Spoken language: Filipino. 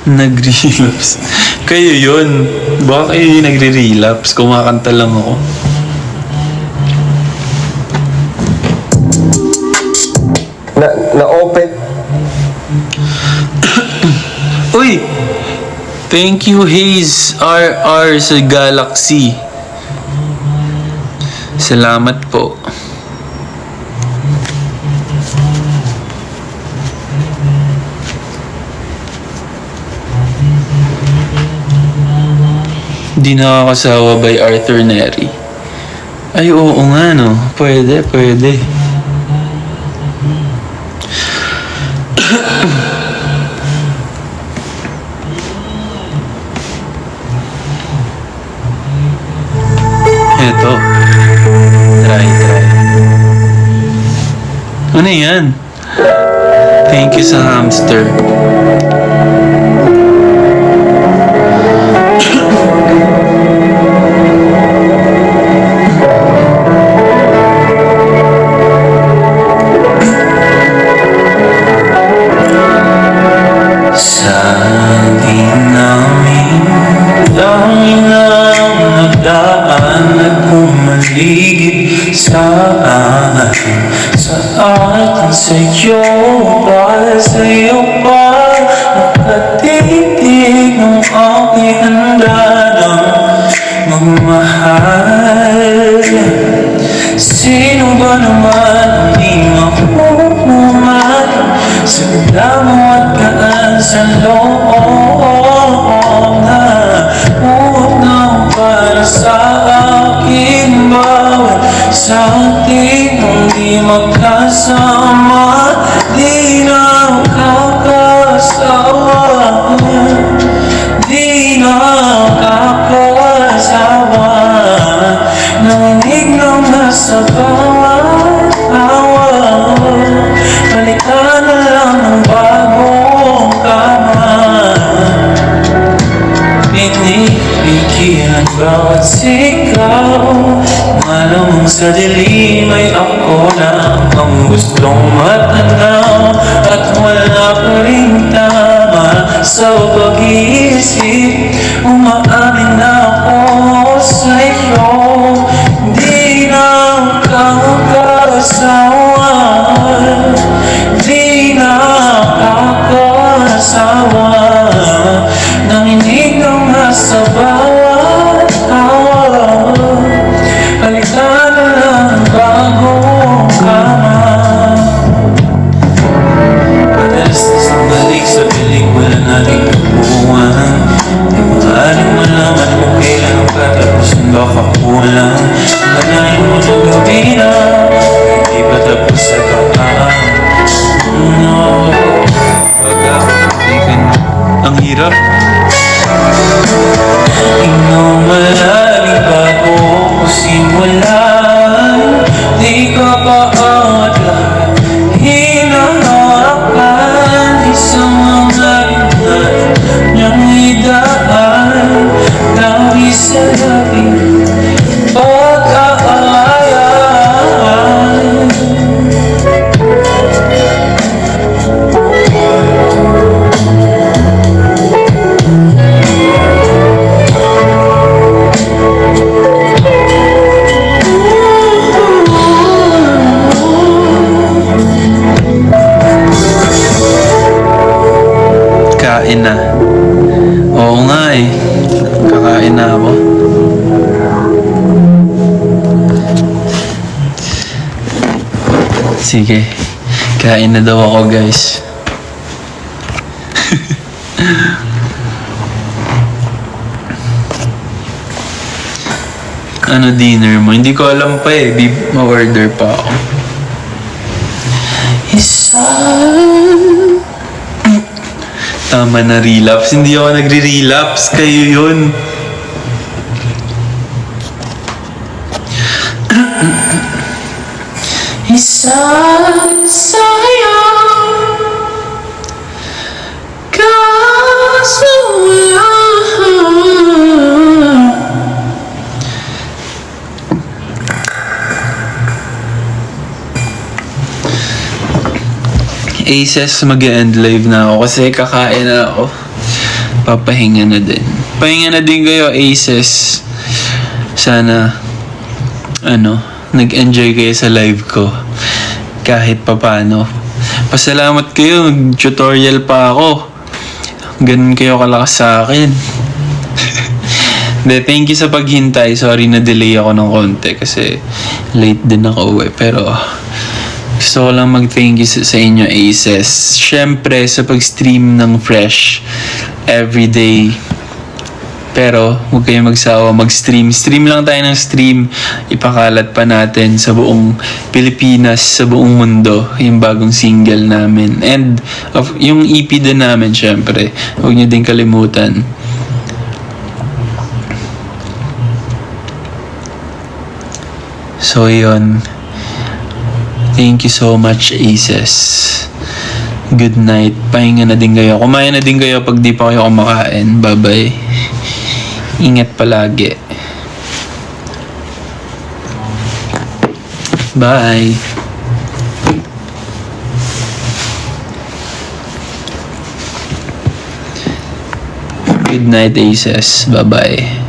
Nag-relapse. Kayo yun. Baka kayo yung nagre-relapse. Kumakanta lang ako. Na-open. Uy! Thank you, Hayes RR sa Galaxy. Salamat po. Di nakakasawa by Arthur Neri. Ay, oo nga, no? Pwede. Eto. Try. Ano yan? Thank you sa hamster. Sa'yo ba nakatitig ng aking handa ng magmahal? Sino ba naman ang di mahuhuman sa damo at kaan sa loob na huwag na para sa akin bawat sa ating hindi magkasama. Di na kakasawa, di na kakasawa. Nanginig ng nasa bawat awa. Balikan na lang ng bagong kama. Pinipigilan bawat sigaw. Malamang sa dilim ay ako lang ang gustong matanaw. At wala pa rin tama sa pag-iisip. Umaamin na ako sa'yo. Di na kakasawa, di na kakasawa. Nanginig ng nasa bawat awa. Palitan na lang ang bagong kama. Madalas na sa balik sa piling, wala nating tubuhan. Di maaaring malaman kung kailan ang katapusan baka kulang. Kanain mo ng gabi na hindi pa tapos sa kakaan. No, pagkakatikan ang hirap. Ikaw malalim bago ko simulan. Di ka pa at lahat hinahawakan. Isang mga ilan niyang idaan. Dami sa labing pag-aayan. Kain na. Oo nga eh. Kakain na ako. Sige. Kain na daw ako, guys. Ano dinner mo? Hindi ko alam pa eh. Ma-order pa ako. Tama na relapse. Hindi ako nagre-relapse. Kayo yun. Isa sa'yo kasuwa. Aces, mag-end live na ako kasi kakain na ako. papahinga na din. Pahinga na din kayo, Aces. Sana, nag-enjoy kayo sa live ko. Kahit papano. Pasalamat kayo, tutorial pa ako. Ganun kayo kalakas sa akin. Thank you sa paghintay. Sorry na delay ako ng konti kasi late din ako uwi. Pero gusto ko lang mag-thank you sa inyo, Aces. Siyempre, sa pag-stream ng Fresh everyday. Pero huwag kayong magsawa mag-stream. Stream lang tayo ng stream. Ipakalat pa natin sa buong Pilipinas, sa buong mundo, yung bagong single namin. And yung EP din namin, siyempre. Huwag niyo din kalimutan. So, yun. Thank you so much, Aces. Good night. Pahinga na din kayo. Kumain na din kayo pag di pa kayo kumakain. Bye-bye. Ingat palagi. Bye. Good night, Aces. Bye-bye.